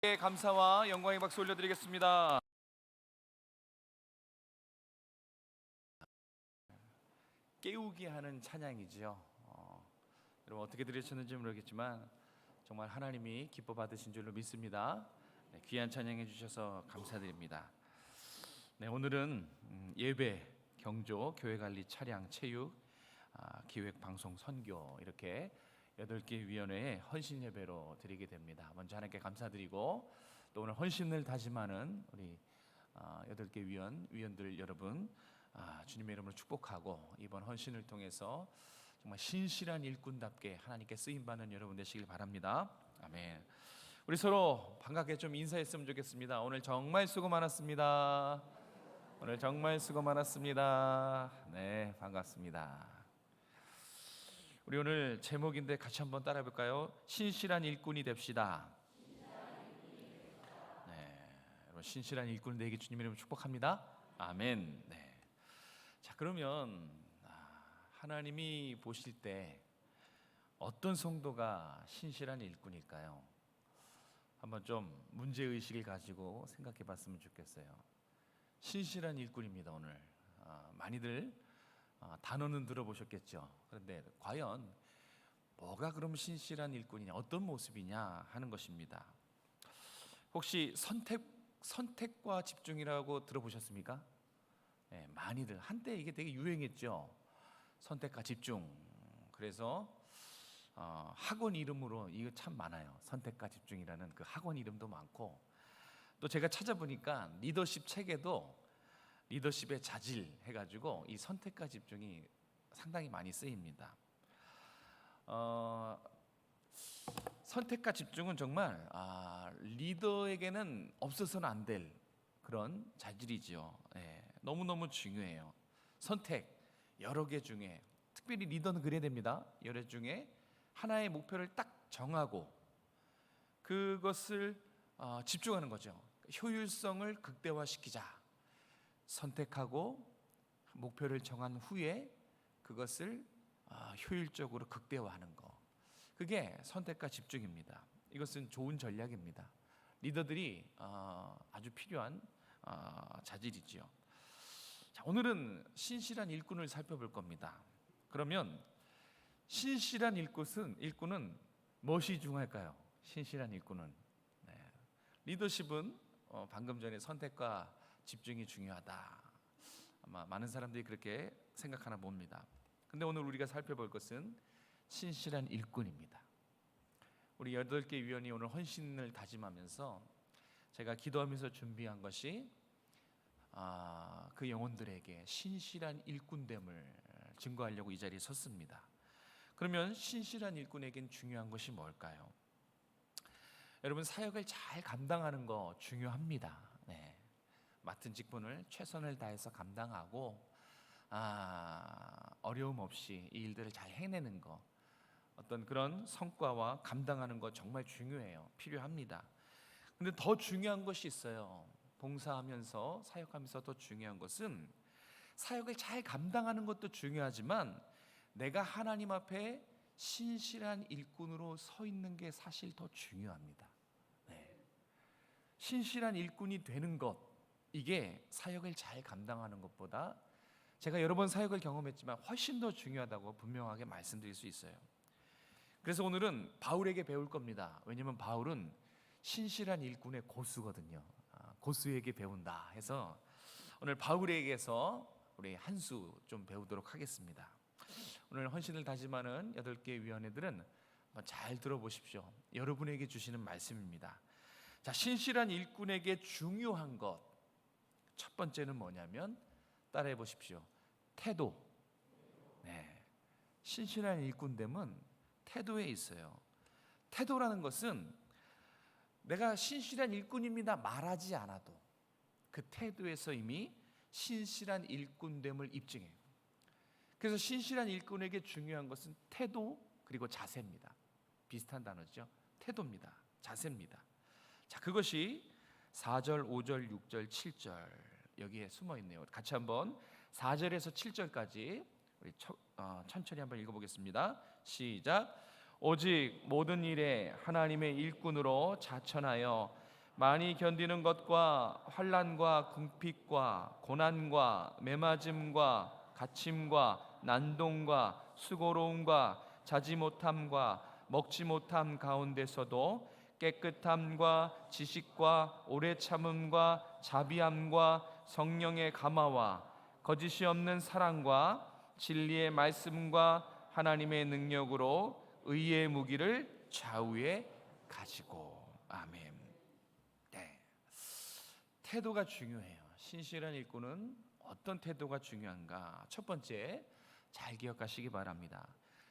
감사와 영광의 박수 올려드리겠습니다. 깨우게 하는 찬양이죠. 여러분 어떻게 들으셨는지 모르겠지만 정말 하나님이 기뻐 받으신 줄로 믿습니다. 네, 귀한 찬양해 주셔서 감사드립니다. 네, 오늘은 예배, 경조, 교회관리, 차량, 체육, 기획, 방송, 선교 이렇게 8개 위원회에 헌신 예배로 드리게 됩니다. 먼저 하나님께 감사드리고 또 오늘 헌신을 다짐하는 우리 8개 위원들 여러분 주님의 이름으로 축복하고 이번 헌신을 통해서 정말 신실한 일꾼답게 하나님께 쓰임받는 여러분 되시길 바랍니다. 아멘. 우리 서로 반갑게 좀 인사했으면 좋겠습니다. 오늘 정말 수고 많았습니다. 오늘 정말 수고 많았습니다. 네, 반갑습니다. 우리 오늘 제목인데 같이 한번 따라해 볼까요? 신실한 일꾼이 됩시다. 네, 여러분 신실한 일꾼 되기 주님의 이름으로 축복합니다. 아멘. 네. 자, 그러면 하나님이 보실 때 어떤 성도가 신실한 일꾼일까요? 한번 좀 문제 의식을 가지고 생각해 봤으면 좋겠어요. 신실한 일꾼입니다. 오늘 많이들 단어는 들어보셨겠죠. 그런데 과연 뭐가 그럼 신실한 일꾼이냐, 어떤 모습이냐 하는 것입니다. 혹시 선택과 집중이라고 들어보셨습니까? 네, 많이들 한때 이게 되게 유행했죠. 선택과 집중. 그래서 학원 이름으로 이거 참 많아요. 선택과 집중이라는 그 학원 이름도 많고, 또 제가 찾아보니까 리더십 책에도 리더십의 자질 해가지고 이 선택과 집중이 상당히 많이 쓰입니다. 선택과 집중은 정말 리더에게는 없어서는 안 될 그런 자질이죠. 예, 너무너무 중요해요. 선택 여러 개 중에 특별히 리더는 그래야 됩니다. 여러 개 중에 하나의 목표를 딱 정하고 그것을 집중하는 거죠. 효율성을 극대화시키자. 선택하고 목표를 정한 후에 그것을 효율적으로 극대화하는 거. 그게 선택과 집중입니다. 이것은 좋은 전략입니다. 리더들이 아주 필요한 자질이지요. 자, 오늘은 신실한 일꾼을 살펴볼 겁니다. 그러면 신실한 일꾼은 무엇이 중요할까요? 신실한 일꾼은 리더십은 방금 전에 선택과 집중이 중요하다. 아마 많은 사람들이 그렇게 생각하나 봅니다. 근데 오늘 우리가 살펴볼 것은 신실한 일꾼입니다. 우리 8개 위원이 오늘 헌신을 다짐하면서 제가 기도하면서 준비한 것이 그 영혼들에게 신실한 일꾼됨을 증거하려고 이 자리에 섰습니다. 그러면 신실한 일꾼에겐 중요한 것이 뭘까요? 여러분, 사역을 잘 감당하는 거 중요합니다. 네. 맡은 직분을 최선을 다해서 감당하고 어려움 없이 이 일들을 잘 해내는 거, 어떤 그런 성과와 감당하는 거 정말 중요해요. 필요합니다. 근데 더 중요한 것이 있어요. 봉사하면서 사역하면서 더 중요한 것은 사역을 잘 감당하는 것도 중요하지만 내가 하나님 앞에 신실한 일꾼으로 서 있는 게 사실 더 중요합니다. 네. 신실한 일꾼이 되는 것, 이게 사역을 잘 감당하는 것보다 제가 여러 번 사역을 경험했지만 훨씬 더 중요하다고 분명하게 말씀드릴 수 있어요. 그래서 오늘은 바울에게 배울 겁니다. 왜냐하면 바울은 신실한 일꾼의 고수거든요. 고수에게 배운다 해서 오늘 바울에게서 우리 한 수 좀 배우도록 하겠습니다. 오늘 헌신을 다짐하는 8개 위원회들은 잘 들어보십시오. 여러분에게 주시는 말씀입니다. 자, 신실한 일꾼에게 중요한 것, 첫 번째는 뭐냐면 따라해 보십시오. 태도. 네. 신실한 일꾼됨은 태도에 있어요. 태도라는 것은 내가 신실한 일꾼입니다 말하지 않아도 그 태도에서 이미 신실한 일꾼됨을 입증해요. 그래서 신실한 일꾼에게 중요한 것은 태도 그리고 자세입니다. 비슷한 단어죠. 태도입니다. 자세입니다. 자, 그것이 4절, 5절, 6절, 7절 여기에 숨어 있네요. 같이 한번 4절에서 7절까지 우리 천천히 한번 읽어보겠습니다. 시작. 오직 모든 일에 하나님의 일꾼으로 자천하여 많이 견디는 것과 환난과 궁핍과 고난과 매맞음과 갇힘과 난동과 수고로움과 자지 못함과 먹지 못함 가운데서도 깨끗함과 지식과 오래 참음과 자비함과 성령의 감화와 거짓이 없는 사랑과 진리의 말씀과 하나님의 능력으로 의의 무기를 좌우에 가지고. 아멘. 네. 태도가 중요해요. 신실한 일꾼은 어떤 태도가 중요한가? 첫 번째, 잘 기억하시기 바랍니다.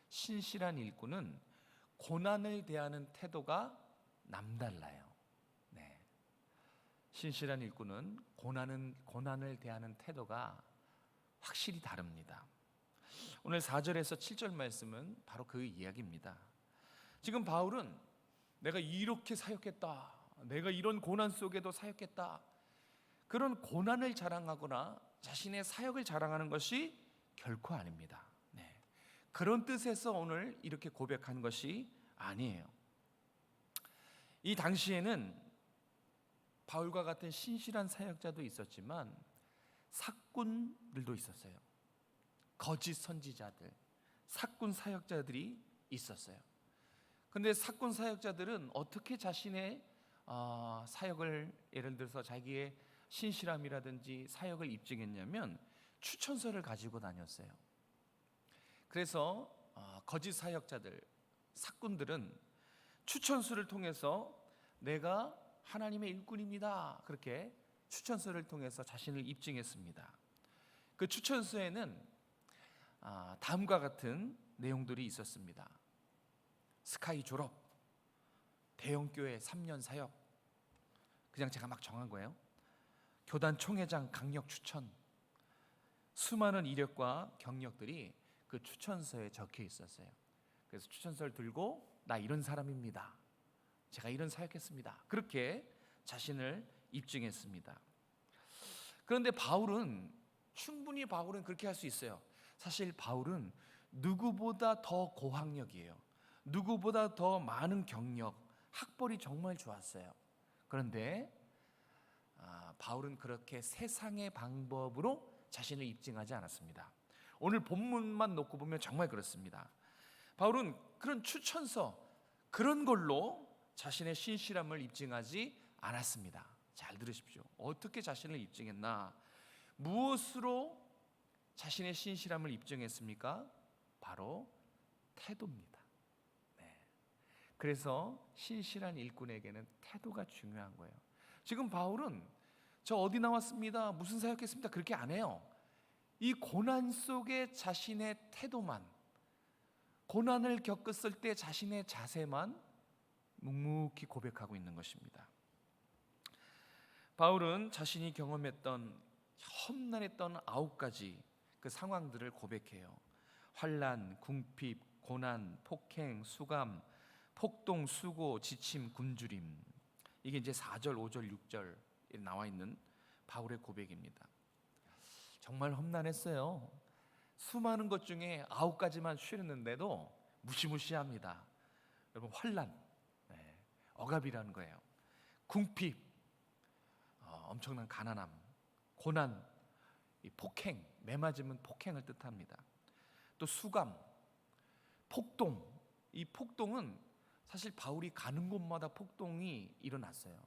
신실한 일꾼은 고난을 대하는 태도가 남달라요. 네. 신실한 일꾼은 고난을 대하는 태도가 확실히 다릅니다. 오늘 4절에서 7절 말씀은 바로 그 이야기입니다. 지금 바울은 내가 이렇게 사역했다, 내가 이런 고난 속에도 사역했다, 그런 고난을 자랑하거나 자신의 사역을 자랑하는 것이 결코 아닙니다. 네. 그런 뜻에서 오늘 이렇게 고백한 것이 아니에요. 이 당시에는 바울과 같은 신실한 사역자도 있었지만 사꾼들도 있었어요. 거짓 선지자들, 사꾼 사역자들이 있었어요. 근데 사꾼 사역자들은 어떻게 자신의 사역을, 예를 들어서 자기의 신실함이라든지 사역을 입증했냐면 추천서를 가지고 다녔어요. 그래서 거짓 사역자들, 사꾼들은 추천서를 통해서 내가 하나님의 일꾼입니다, 그렇게 추천서를 통해서 자신을 입증했습니다. 그 추천서에는 다음과 같은 내용들이 있었습니다. 스카이 졸업, 대형교회 3년 사역, 그냥 제가 막 정한 거예요. 교단 총회장 강력 추천, 수많은 이력과 경력들이 그 추천서에 적혀 있었어요. 그래서 추천서를 들고 나 이런 사람입니다, 제가 이런 사역했습니다, 그렇게 자신을 입증했습니다. 그런데 충분히 바울은 그렇게 할 수 있어요. 사실 바울은 누구보다 더 고학력이에요. 누구보다 더 많은 경력, 학벌이 정말 좋았어요. 그런데 바울은 그렇게 세상의 방법으로 자신을 입증하지 않았습니다. 오늘 본문만 놓고 보면 정말 그렇습니다. 바울은 그런 추천서, 그런 걸로 자신의 신실함을 입증하지 않았습니다. 잘 들으십시오. 어떻게 자신을 입증했나? 무엇으로 자신의 신실함을 입증했습니까? 바로 태도입니다. 네. 그래서 신실한 일꾼에게는 태도가 중요한 거예요. 지금 바울은 저 어디 나왔습니다, 무슨 사역했습니다, 그렇게 안 해요. 이 고난 속에 자신의 태도만, 고난을 겪었을 때 자신의 자세만 묵묵히 고백하고 있는 것입니다. 바울은 자신이 경험했던 험난했던 9가지 그 상황들을 고백해요. 환난, 궁핍, 고난, 폭행, 수감, 폭동, 수고, 지침, 굶주림. 이게 이제 4절, 5절, 6절에 나와 있는 바울의 고백입니다. 정말 험난했어요. 수많은 것 중에 9가지만 쉬었는데도 무시무시합니다. 여러분, 환난, 억압이라는 거예요. 궁핍, 엄청난 가난함. 고난, 이 폭행, 매맞으면 폭행을 뜻합니다. 또 수감, 폭동. 이 폭동은 사실 바울이 가는 곳마다 폭동이 일어났어요.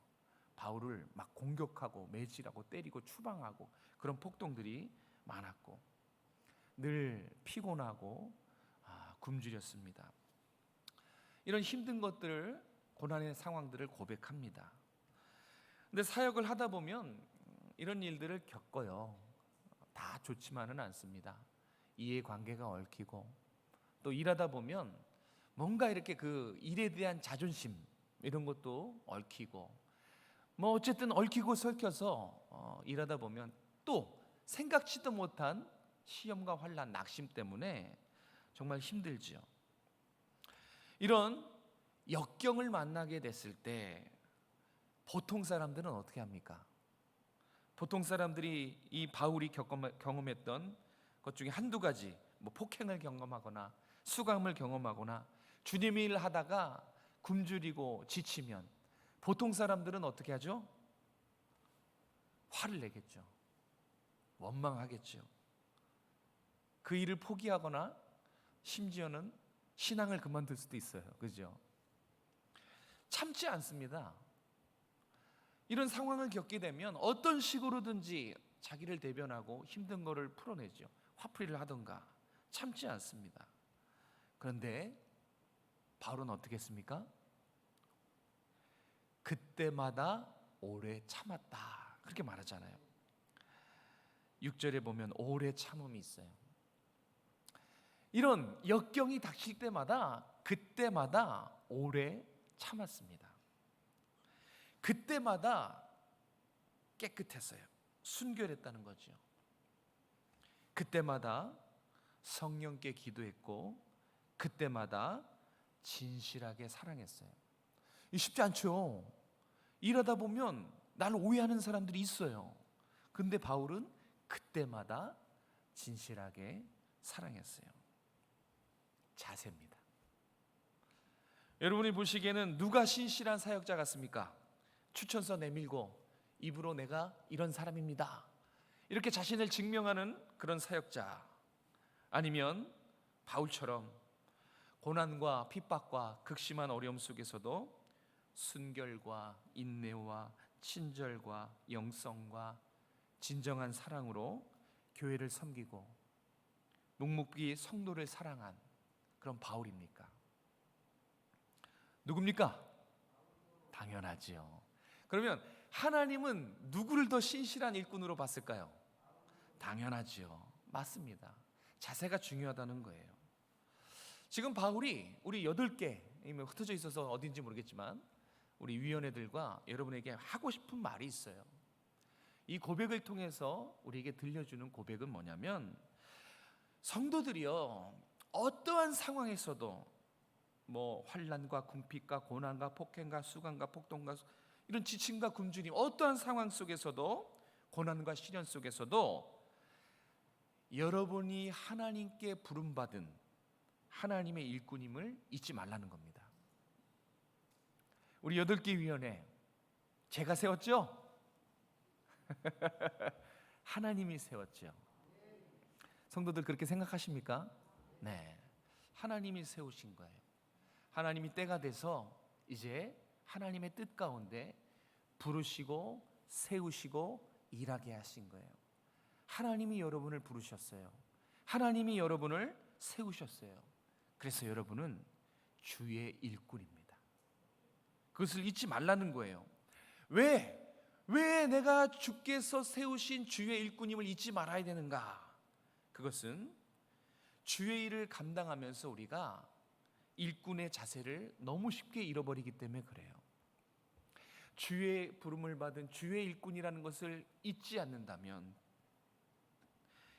바울을 막 공격하고 매질하고 때리고 추방하고 그런 폭동들이 많았고 늘 피곤하고 굶주렸습니다. 이런 힘든 것들을, 고난의 상황들을 고백합니다. 근데 사역을 하다 보면 이런 일들을 겪어요. 다 좋지만은 않습니다. 이해관계가 얽히고 또 일하다 보면 뭔가 이렇게 그 일에 대한 자존심 이런 것도 얽히고 어쨌든 얽히고 설켜서 일하다 보면 또 생각지도 못한 시험과 환난, 낙심 때문에 정말 힘들지요. 이런 역경을 만나게 됐을 때 보통 사람들은 어떻게 합니까? 보통 사람들이 이 바울이 경험했던 것 중에 한두 가지, 폭행을 경험하거나 수감을 경험하거나 주님의 일을 하다가 굶주리고 지치면 보통 사람들은 어떻게 하죠? 화를 내겠죠. 원망하겠죠. 그 일을 포기하거나 심지어는 신앙을 그만둘 수도 있어요. 그죠? 참지 않습니다. 이런 상황을 겪게 되면 어떤 식으로든지 자기를 대변하고 힘든 거를 풀어내죠. 화풀이를 하던가 참지 않습니다. 그런데 바울은 어떻게 했습니까? 그때마다 오래 참았다, 그렇게 말하잖아요. 6절에 보면 오래 참음이 있어요. 이런 역경이 닥칠 때마다 그때마다 오래 참았습니다. 그때마다 깨끗했어요. 순결했다는 거죠. 그때마다 성령께 기도했고 그때마다 진실하게 사랑했어요. 쉽지 않죠. 일하다 보면 나를 오해하는 사람들이 있어요. 근데 바울은 그때마다 진실하게 사랑했어요. 자세입니다. 여러분이 보시기에는 누가 신실한 사역자 같습니까? 추천서 내밀고 입으로 내가 이런 사람입니다, 이렇게 자신을 증명하는 그런 사역자, 아니면 바울처럼 고난과 핍박과 극심한 어려움 속에서도 순결과 인내와 친절과 영성과 진정한 사랑으로 교회를 섬기고 묵묵히 성도를 사랑한 그런 바울입니까? 누굽니까? 당연하지요. 그러면 하나님은 누구를 더 신실한 일꾼으로 봤을까요? 당연하지요. 맞습니다. 자세가 중요하다는 거예요. 지금 바울이 우리 8개 흩어져 있어서 어딘지 모르겠지만 우리 위원회들과 여러분에게 하고 싶은 말이 있어요. 이 고백을 통해서 우리에게 들려주는 고백은 뭐냐면, 성도들이요, 어떠한 상황에서도 환난과 궁핍과 고난과 폭행과 수강과 폭동과 이런 지침과 굶주림, 어떠한 상황 속에서도, 고난과 시련 속에서도 여러분이 하나님께 부름받은 하나님의 일꾼임을 잊지 말라는 겁니다. 우리 8개 위원회 제가 세웠죠? 하나님이 세웠죠. 성도들 그렇게 생각하십니까? 네, 하나님이 세우신 거예요. 하나님이 때가 돼서 이제 하나님의 뜻 가운데 부르시고 세우시고 일하게 하신 거예요. 하나님이 여러분을 부르셨어요. 하나님이 여러분을 세우셨어요. 그래서 여러분은 주의 일꾼입니다. 그것을 잊지 말라는 거예요. 왜 내가 주께서 세우신 주의 일꾼임을 잊지 말아야 되는가? 그것은 주의 일을 감당하면서 우리가 일꾼의 자세를 너무 쉽게 잃어버리기 때문에 그래요. 주의 부름을 받은 주의 일꾼이라는 것을 잊지 않는다면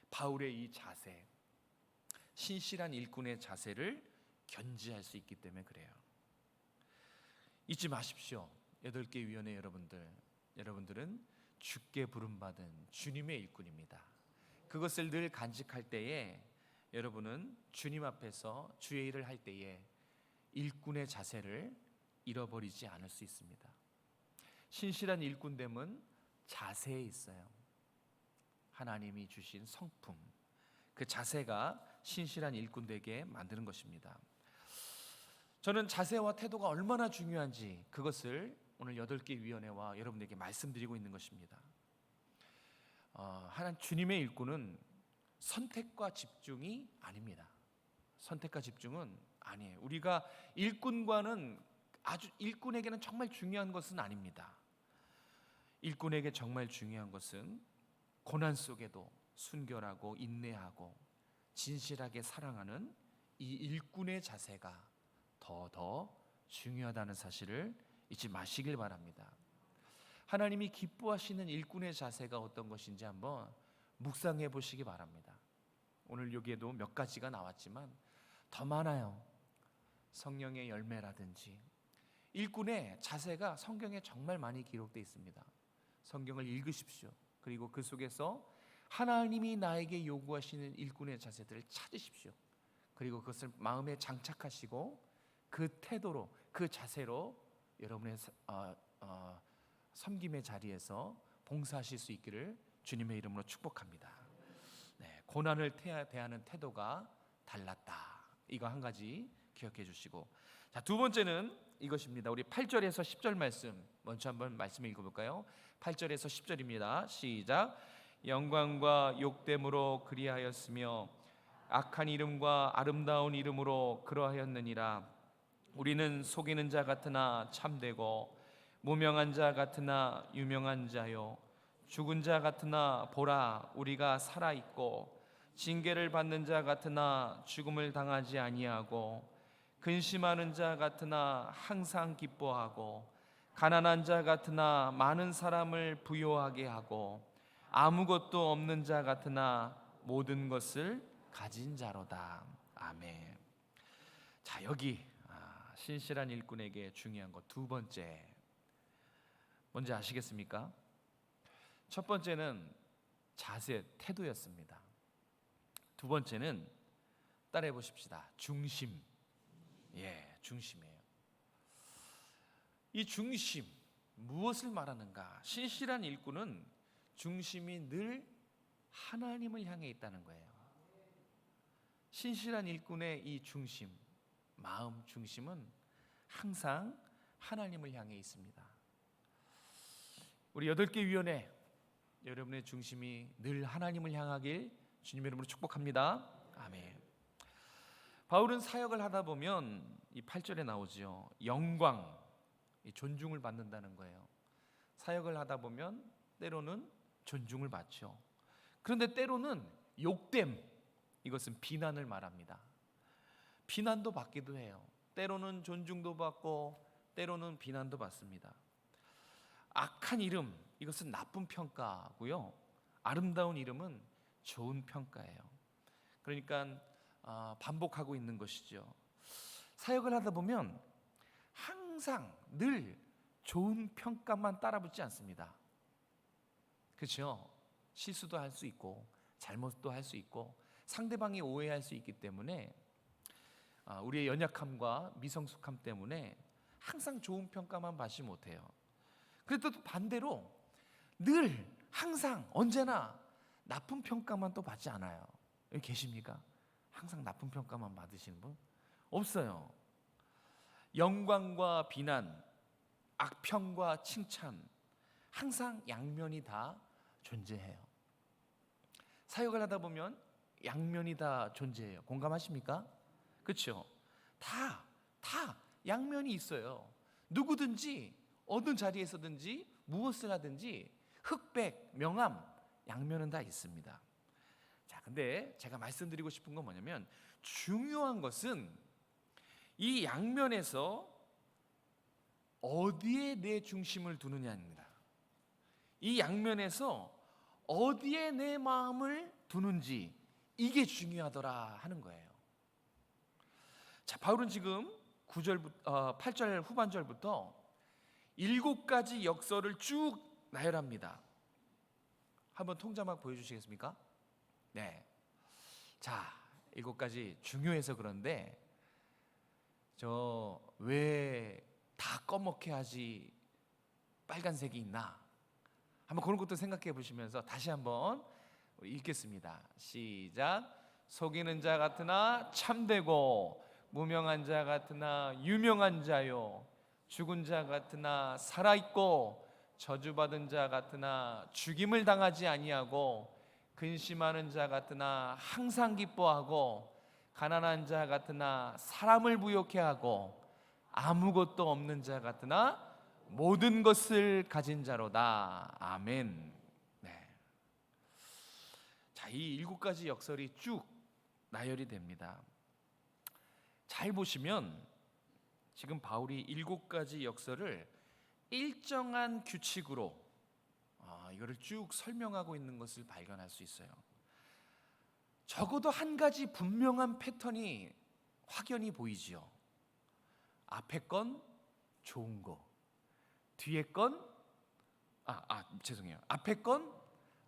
바울의 이 자세, 신실한 일꾼의 자세를 견지할 수 있기 때문에 그래요. 잊지 마십시오. 8개 위원회 여러분들은 주께 부름받은 주님의 일꾼입니다. 그것을 늘 간직할 때에 여러분은 주님 앞에서 주의 일을 할 때에 일꾼의 자세를 잃어버리지 않을 수 있습니다. 신실한 일꾼됨은 자세에 있어요. 하나님이 주신 성품, 그 자세가 신실한 일꾼 되게 만드는 것입니다. 저는 자세와 태도가 얼마나 중요한지 그것을 오늘 8개 위원회와 여러분에게 말씀드리고 있는 것입니다. 하나님 주님의 일꾼은 선택과 집중이 아닙니다. 선택과 집중은 아니에요. 우리가 일꾼에게는 정말 중요한 것은 아닙니다. 일꾼에게 정말 중요한 것은 고난 속에도 순결하고 인내하고 진실하게 사랑하는 이 일꾼의 자세가 더 중요하다는 사실을 잊지 마시길 바랍니다. 하나님이 기뻐하시는 일꾼의 자세가 어떤 것인지 한번 묵상해 보시기 바랍니다. 오늘 여기에도 몇 가지가 나왔지만 더 많아요. 성령의 열매라든지 일꾼의 자세가 성경에 정말 많이 기록되어 있습니다. 성경을 읽으십시오. 그리고 그 속에서 하나님이 나에게 요구하시는 일꾼의 자세들을 찾으십시오. 그리고 그것을 마음에 장착하시고 그 태도로, 그 자세로 여러분의 섬김의 자리에서 봉사하실 수 있기를 주님의 이름으로 축복합니다. 네, 고난을 대하는 태도가 달랐다. 이거 한 가지 기억해 주시고, 자, 두 번째는 이것입니다. 우리 8절에서 10절 말씀 먼저 한번 말씀을 읽어볼까요? 8절에서 10절입니다. 시작. 영광과 욕됨으로 그리하였으며 악한 이름과 아름다운 이름으로 그러하였느니라. 우리는 속이는 자 같으나 참되고 무명한 자 같으나 유명한 자요, 죽은 자 같으나 보라 우리가 살아있고, 징계를 받는 자 같으나 죽음을 당하지 아니하고, 근심하는 자 같으나 항상 기뻐하고, 가난한 자 같으나 많은 사람을 부요하게 하고, 아무것도 없는 자 같으나 모든 것을 가진 자로다. 아멘. 자, 여기 신실한 일꾼에게 중요한 것 두 번째, 뭔지 아시겠습니까? 첫 번째는 자세, 태도였습니다. 두 번째는 따라해 보십시다. 중심. 예, 중심이에요. 이 중심, 무엇을 말하는가? 신실한 일꾼은 중심이 늘 하나님을 향해 있다는 거예요. 신실한 일꾼의 이 중심, 마음 중심은 항상 하나님을 향해 있습니다. 우리 8개 위원회, 여러분의 중심이 늘 하나님을 향하길 주님의 이름으로 축복합니다. 아멘. 바울은 사역을 하다 보면 이 8절에 나오죠. 영광, 존중을 받는다는 거예요. 사역을 하다 보면 때로는 존중을 받죠. 그런데 때로는 욕됨, 이것은 비난을 말합니다. 비난도 받기도 해요. 때로는 존중도 받고 때로는 비난도 받습니다. 악한 이름, 이것은 나쁜 평가고요. 아름다운 이름은 좋은 평가예요. 그러니까 반복하고 있는 것이죠. 사역을 하다 보면 항상 늘 좋은 평가만 따라붙지 않습니다. 그렇죠? 실수도 할 수 있고 잘못도 할 수 있고 상대방이 오해할 수 있기 때문에, 우리의 연약함과 미성숙함 때문에 항상 좋은 평가만 받지 못해요. 그래도 또 반대로 늘 항상 언제나 나쁜 평가만 또 받지 않아요. 여기 계십니까? 항상 나쁜 평가만 받으시는 분? 없어요. 영광과 비난, 악평과 칭찬, 항상 양면이 다 존재해요. 사역을 하다 보면 양면이 다 존재해요. 공감하십니까? 그렇죠? 다 양면이 있어요. 누구든지 어느 자리에서든지 무엇을 하든지 흑백, 명암, 양면은 다 있습니다. 자, 근데 제가 말씀드리고 싶은 건 뭐냐면, 중요한 것은 이 양면에서 어디에 내 중심을 두느냐입니다. 이 양면에서 어디에 내 마음을 두는지, 이게 중요하더라 하는 거예요. 자, 바울은 지금 8절 후반절부터 7가지 역설을 쭉 나열합니다. 한번 통자막 보여주시겠습니까? 네. 자, 7가지 중요해서 그런데 저 왜 다 검게 하지 빨간색이 있나? 한번 그런 것도 생각해 보시면서 다시 한번 읽겠습니다. 시작. 속이는 자 같으나 참되고 무명한 자 같으나 유명한 자요, 죽은 자 같으나 살아있고 저주받은 자 같으나 죽임을 당하지 아니하고, 근심하는 자 같으나 항상 기뻐하고, 가난한 자 같으나 사람을 부욕해 하고, 아무것도 없는 자 같으나 모든 것을 가진 자로다. 아멘. 네. 자, 이 7가지 역설이 쭉 나열이 됩니다. 잘 보시면 지금 바울이 7가지 역설을 일정한 규칙으로 이거를 쭉 설명하고 있는 것을 발견할 수 있어요. 적어도 한 가지 분명한 패턴이 확연히 보이지요. 앞에 건 좋은 거, 뒤에 건 죄송해요. 앞에 건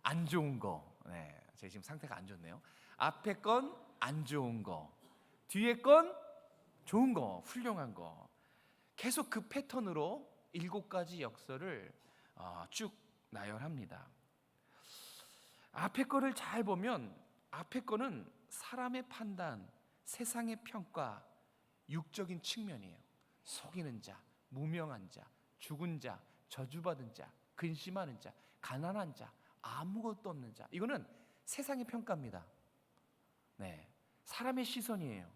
안 좋은 거. 네, 제가 지금 상태가 안 좋네요. 앞에 건 안 좋은 거, 뒤에 건 좋은 거, 훌륭한 거. 계속 그 패턴으로 7가지 역설을 쭉 나열합니다. 앞에 거를 잘 보면 앞에 거는 사람의 판단, 세상의 평가, 육적인 측면이에요. 속이는 자, 무명한 자, 죽은 자, 저주받은 자, 근심하는 자, 가난한 자, 아무것도 없는 자. 이거는 세상의 평가입니다. 네, 사람의 시선이에요.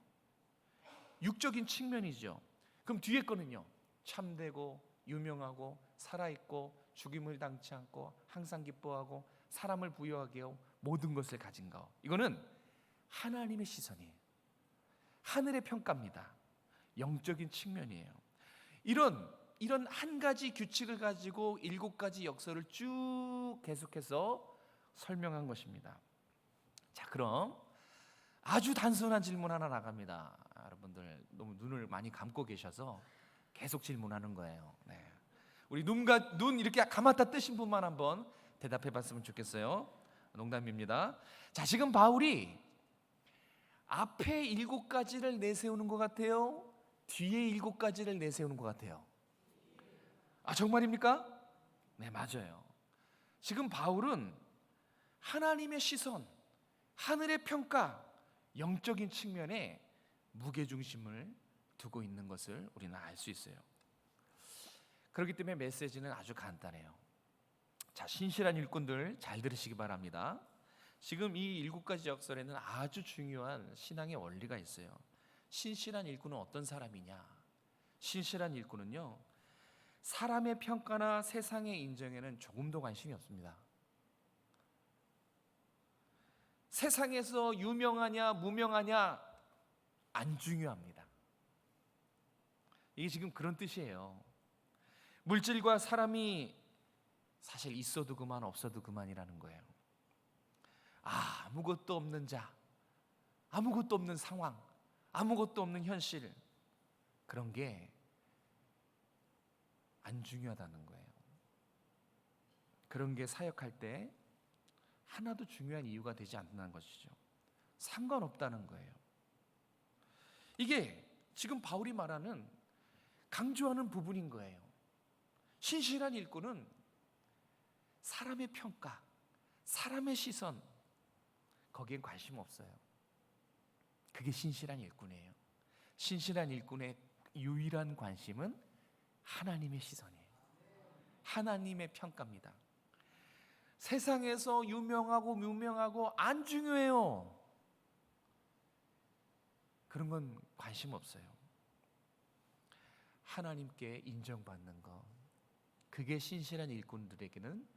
육적인 측면이죠. 그럼 뒤에 거는요, 참되고 유명하고 살아있고 죽임을 당치 않고 항상 기뻐하고 사람을 부유하게 하고 모든 것을 가진 것. 이거는 하나님의 시선이에요. 하늘의 평가입니다. 영적인 측면이에요. 이런 한 가지 규칙을 가지고 7가지 역설을 쭉 계속해서 설명한 것입니다. 자, 그럼 아주 단순한 질문 하나 나갑니다. 여러분들 너무 눈을 많이 감고 계셔서 계속 질문하는 거예요. 네. 우리 눈 이렇게 감았다 뜨신 분만 한번 대답해 봤으면 좋겠어요. 농담입니다. 자, 지금 바울이 앞에 7가지를 내세우는 것 같아요? 뒤에 7가지를 내세우는 것 같아요? 정말입니까? 네, 맞아요. 지금 바울은 하나님의 시선, 하늘의 평가, 영적인 측면에 무게중심을 두고 있는 것을 우리는 알 수 있어요. 그렇기 때문에 메시지는 아주 간단해요. 자, 신실한 일꾼들 잘 들으시기 바랍니다. 지금 이 7가지 역설에는 아주 중요한 신앙의 원리가 있어요. 신실한 일꾼은 어떤 사람이냐? 신실한 일꾼은요, 사람의 평가나 세상의 인정에는 조금도 관심이 없습니다. 세상에서 유명하냐 무명하냐 안 중요합니다. 이게 지금 그런 뜻이에요. 물질과 사람이 사실 있어도 그만 없어도 그만이라는 거예요. 아무것도 없는 자, 아무것도 없는 상황, 아무것도 없는 현실, 그런 게 안 중요하다는 거예요. 그런 게 사역할 때 하나도 중요한 이유가 되지 않는다는 것이죠. 상관없다는 거예요. 이게 지금 바울이 말하는 강조하는 부분인 거예요. 신실한 일꾼은 사람의 평가, 사람의 시선, 거기엔 관심 없어요. 그게 신실한 일꾼이에요. 신실한 일꾼의 유일한 관심은 하나님의 시선이에요. 하나님의 평가입니다. 세상에서 유명하고 무명하고 안 중요해요. 그런 건 관심 없어요. 하나님께 인정받는 것, 그게 신실한 일꾼들에게는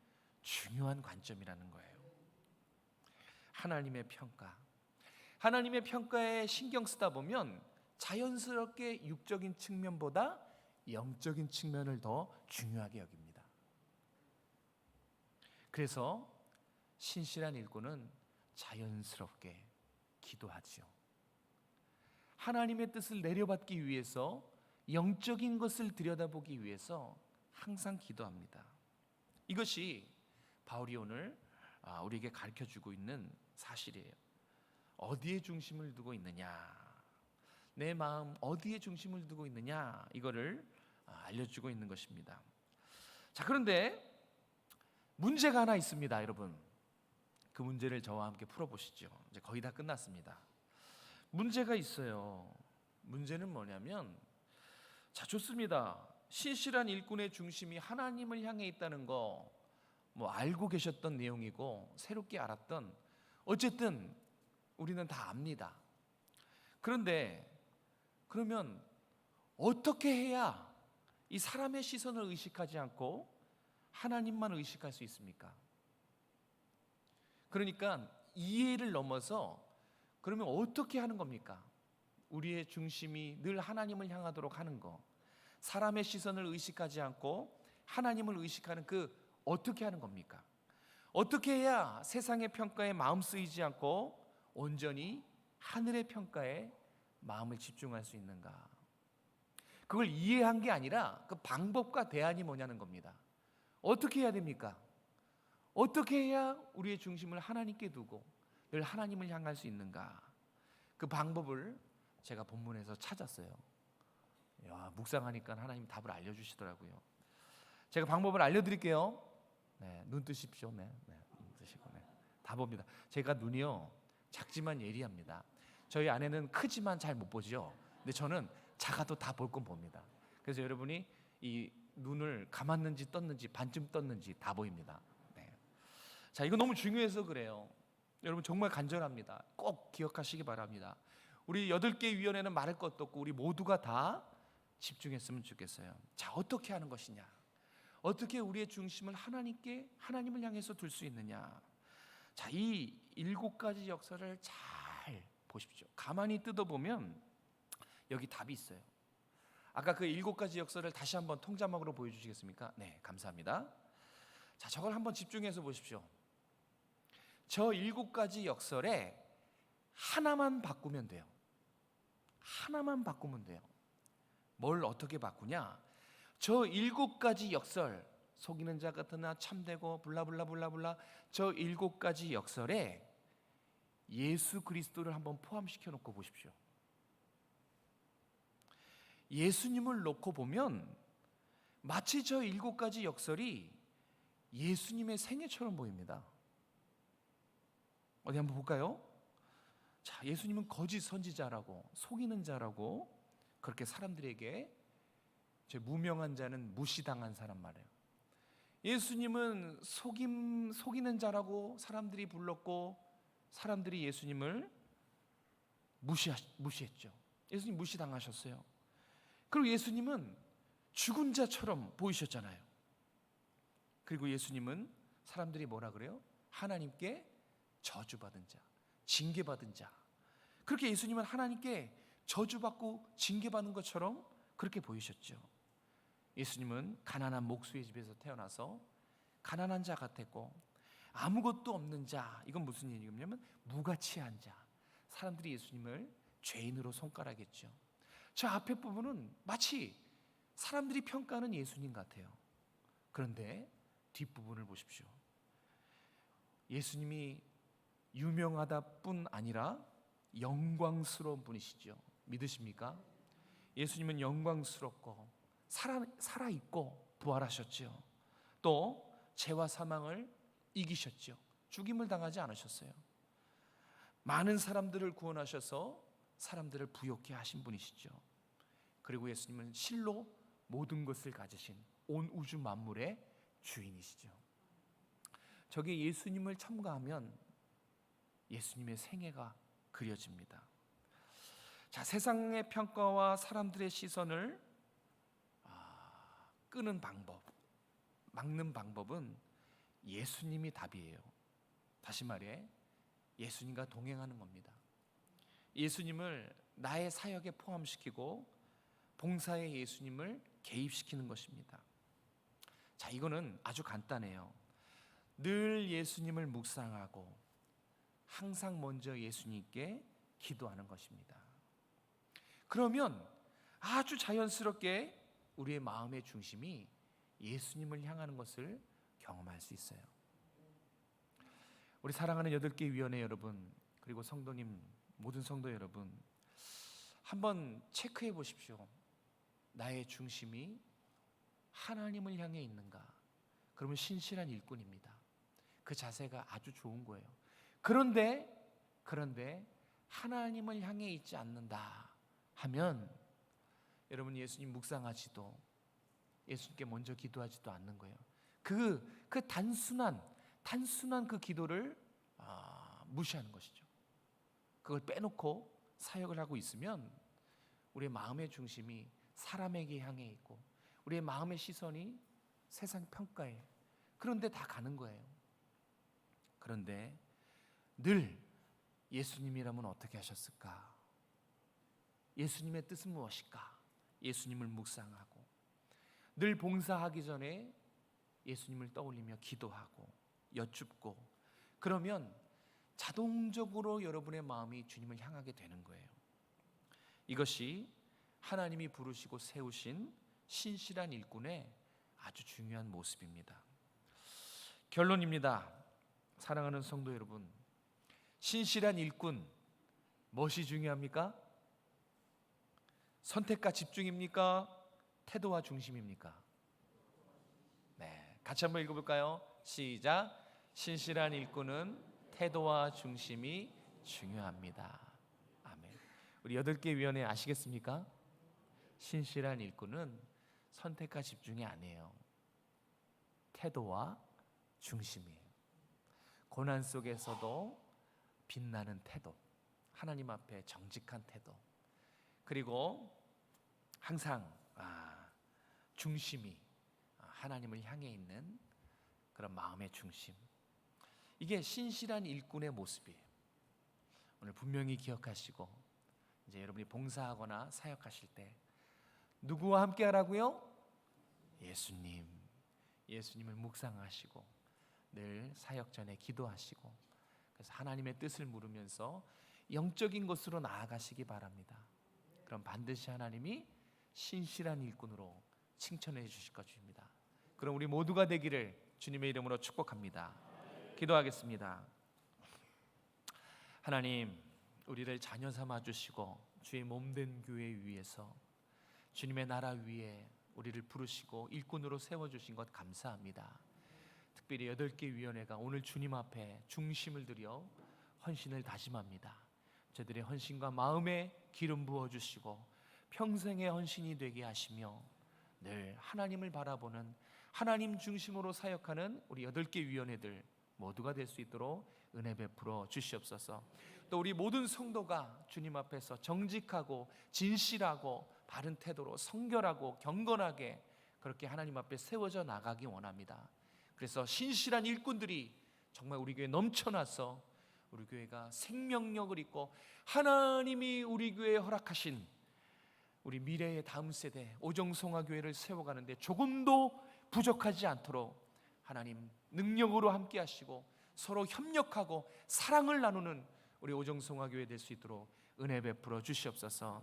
중요한 관점이라는 거예요. 하나님의 평가, 하나님의 평가에 신경 쓰다 보면 자연스럽게 육적인 측면보다 영적인 측면을 더 중요하게 여깁니다. 그래서 신실한 일꾼은 자연스럽게 기도하지요. 하나님의 뜻을 내려받기 위해서, 영적인 것을 들여다보기 위해서 항상 기도합니다. 이것이 바울이 오늘 우리에게 가르쳐주고 있는 사실이에요. 어디에 중심을 두고 있느냐, 내 마음 어디에 중심을 두고 있느냐, 이거를 알려주고 있는 것입니다. 자, 그런데 문제가 하나 있습니다, 여러분. 그 문제를 저와 함께 풀어보시죠. 이제 거의 다 끝났습니다. 문제가 있어요. 문제는 뭐냐면, 자, 좋습니다. 신실한 일꾼의 중심이 하나님을 향해 있다는 거 알고 계셨던 내용이고 새롭게 알았던, 어쨌든 우리는 다 압니다. 그런데 그러면 어떻게 해야 이 사람의 시선을 의식하지 않고 하나님만 의식할 수 있습니까? 그러니까 이해를 넘어서 그러면 어떻게 하는 겁니까? 우리의 중심이 늘 하나님을 향하도록 하는 거, 사람의 시선을 의식하지 않고 하나님을 의식하는 그 어떻게 하는 겁니까? 어떻게 해야 세상의 평가에 마음 쓰이지 않고 온전히 하늘의 평가에 마음을 집중할 수 있는가? 그걸 이해한 게 아니라 그 방법과 대안이 뭐냐는 겁니다. 어떻게 해야 됩니까? 어떻게 해야 우리의 중심을 하나님께 두고 늘 하나님을 향할 수 있는가? 그 방법을 제가 본문에서 찾았어요. 묵상하니까 하나님 답을 알려주시더라고요. 제가 방법을 알려드릴게요. 네, 눈 뜨십시오. 네, 눈 뜨시고, 네. 다 봅니다. 제가 눈이요 작지만 예리합니다. 저희 아내는 크지만 잘 못 보죠. 근데 저는 작아도 다 볼 건 봅니다. 그래서 여러분이 이 눈을 감았는지 떴는지 반쯤 떴는지 다 보입니다. 네. 자, 이거 너무 중요해서 그래요. 여러분 정말 간절합니다. 꼭 기억하시기 바랍니다. 우리 8개 위원회는 말할 것도 없고 우리 모두가 다 집중했으면 좋겠어요. 자, 어떻게 하는 것이냐? 어떻게 우리의 중심을 하나님을 향해서 둘 수 있느냐? 자, 이 7가지 역사를 잘 보십시오. 가만히 뜯어보면 여기 답이 있어요. 아까 그 7가지 역사를 다시 한번 통자막으로 보여주시겠습니까? 네, 감사합니다. 자, 저걸 한번 집중해서 보십시오. 저 7가지 역설에 하나만 바꾸면 돼요. 하나만 바꾸면 돼요. 뭘 어떻게 바꾸냐? 저 7가지 역설, 속이는 자 같으나 참되고 블라블라블라블라, 저 7가지 역설에 예수 그리스도를 한번 포함시켜 놓고 보십시오. 예수님을 놓고 보면 마치 저 7가지 역설이 예수님의 생애처럼 보입니다. 어디 한번 볼까요? 자, 예수님은 거짓 선지자라고, 속이는 자라고 그렇게 사람들에게 무명한 자는 무시당한 사람 말이에요. 예수님은 속이는 자라고 사람들이 불렀고 사람들이 예수님을 무시했죠. 예수님 무시당하셨어요. 그리고 예수님은 죽은 자처럼 보이셨잖아요. 그리고 예수님은 사람들이 뭐라 그래요? 하나님께 저주받은 자, 징계받은 자. 그렇게 예수님은 하나님께 저주받고 징계받는 것처럼 그렇게 보이셨죠. 예수님은 가난한 목수의 집에서 태어나서 가난한 자 같았고 아무것도 없는 자, 이건 무슨 얘기냐면 무가치한 자. 사람들이 예수님을 죄인으로 손가락했죠. 저 앞에 부분은 마치 사람들이 평가하는 예수님 같아요. 그런데 뒷부분을 보십시오. 예수님이 유명하다뿐 아니라 영광스러운 분이시죠. 믿으십니까? 예수님은 영광스럽고 살아있고 부활하셨죠. 또 죄와 사망을 이기셨죠. 죽임을 당하지 않으셨어요. 많은 사람들을 구원하셔서 사람들을 부욕케 하신 분이시죠. 그리고 예수님은 실로 모든 것을 가지신 온 우주 만물의 주인이시죠. 저게 예수님을 첨가하면 예수님의 생애가 그려집니다. 자, 세상의 평가와 사람들의 시선을 끄는 방법, 막는 방법은 예수님이 답이에요. 다시 말해 예수님과 동행하는 겁니다. 예수님을 나의 사역에 포함시키고 봉사에 예수님을 개입시키는 것입니다. 자, 이거는 아주 간단해요. 늘 예수님을 묵상하고 항상 먼저 예수님께 기도하는 것입니다. 그러면 아주 자연스럽게 우리의 마음의 중심이 예수님을 향하는 것을 경험할 수 있어요. 우리 사랑하는 8개 위원회 여러분, 그리고 성도님, 모든 성도 여러분, 한번 체크해 보십시오. 나의 중심이 하나님을 향해 있는가? 그러면 신실한 일꾼입니다. 그 자세가 아주 좋은 거예요. 그런데 하나님을 향해 있지 않는다 하면 여러분 예수님 묵상하지도 예수님께 먼저 기도하지도 않는 거예요. 그 단순한 그 기도를 무시하는 것이죠. 그걸 빼놓고 사역을 하고 있으면 우리의 마음의 중심이 사람에게 향해 있고 우리의 마음의 시선이 세상 평가에 그런데 다 가는 거예요. 그런데 늘 예수님이라면 어떻게 하셨을까? 예수님의 뜻은 무엇일까? 예수님을 묵상하고 늘 봉사하기 전에 예수님을 떠올리며 기도하고 여쭙고 그러면 자동적으로 여러분의 마음이 주님을 향하게 되는 거예요. 이것이 하나님이 부르시고 세우신 신실한 일꾼의 아주 중요한 모습입니다. 결론입니다. 사랑하는 성도 여러분, 신실한 일꾼 무엇이 중요합니까? 선택과 집중입니까? 태도와 중심입니까? 같이 한번 읽어볼까요? 시작. 신실한 일꾼은 태도와 중심이 중요합니다. 아멘. 우리 8개 위원회 아시겠습니까? 신실한 일꾼은 선택과 집중이 아니에요. 태도와 중심이에요. 고난 속에서도 빛나는 태도, 하나님 앞에 정직한 태도, 그리고 항상 중심이 하나님을 향해 있는 그런 마음의 중심, 이게 신실한 일꾼의 모습이에요. 오늘 분명히 기억하시고 이제 여러분이 봉사하거나 사역하실 때 누구와 함께 하라고요? 예수님을 묵상하시고 늘 사역 전에 기도하시고, 그래서 하나님의 뜻을 물으면서 영적인 것으로 나아가시기 바랍니다. 그럼 반드시 하나님이 신실한 일꾼으로 칭찬해 주실 것입니다. 그럼 우리 모두가 되기를 주님의 이름으로 축복합니다. 기도하겠습니다. 하나님, 우리를 자녀 삼아 주시고 주의 몸된 교회 위에서 주님의 나라 위에 우리를 부르시고 일꾼으로 세워주신 것 감사합니다. 특별히 8개 위원회가 오늘 주님 앞에 중심을 들여 헌신을 다짐합니다. 저들의 헌신과 마음에 기름 부어주시고 평생의 헌신이 되게 하시며 늘 하나님을 바라보는 하나님 중심으로 사역하는 우리 8개 위원회들 모두가 될 수 있도록 은혜 베풀어 주시옵소서. 또 우리 모든 성도가 주님 앞에서 정직하고 진실하고 바른 태도로 성결하고 경건하게 그렇게 하나님 앞에 세워져 나가기 원합니다. 그래서 신실한 일꾼들이 정말 우리 교회에 넘쳐나서 우리 교회가 생명력을 입고 하나님이 우리 교회에 허락하신 우리 미래의 다음 세대 오정송화교회를 세워가는데 조금도 부족하지 않도록 하나님 능력으로 함께 하시고 서로 협력하고 사랑을 나누는 우리 오정송화교회 될 수 있도록 은혜 베풀어 주시옵소서.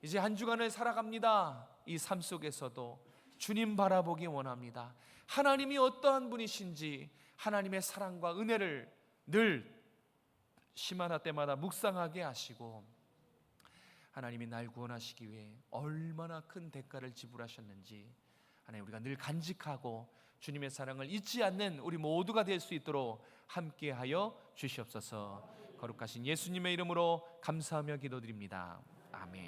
이제 한 주간을 살아갑니다. 이 삶 속에서도 주님 바라보기 원합니다. 하나님이 어떠한 분이신지 하나님의 사랑과 은혜를 늘 시마나 때마다 묵상하게 하시고 하나님이 날 구원하시기 위해 얼마나 큰 대가를 지불하셨는지 하나님 우리가 늘 간직하고 주님의 사랑을 잊지 않는 우리 모두가 될 수 있도록 함께하여 주시옵소서. 거룩하신 예수님의 이름으로 감사하며 기도드립니다. 아멘.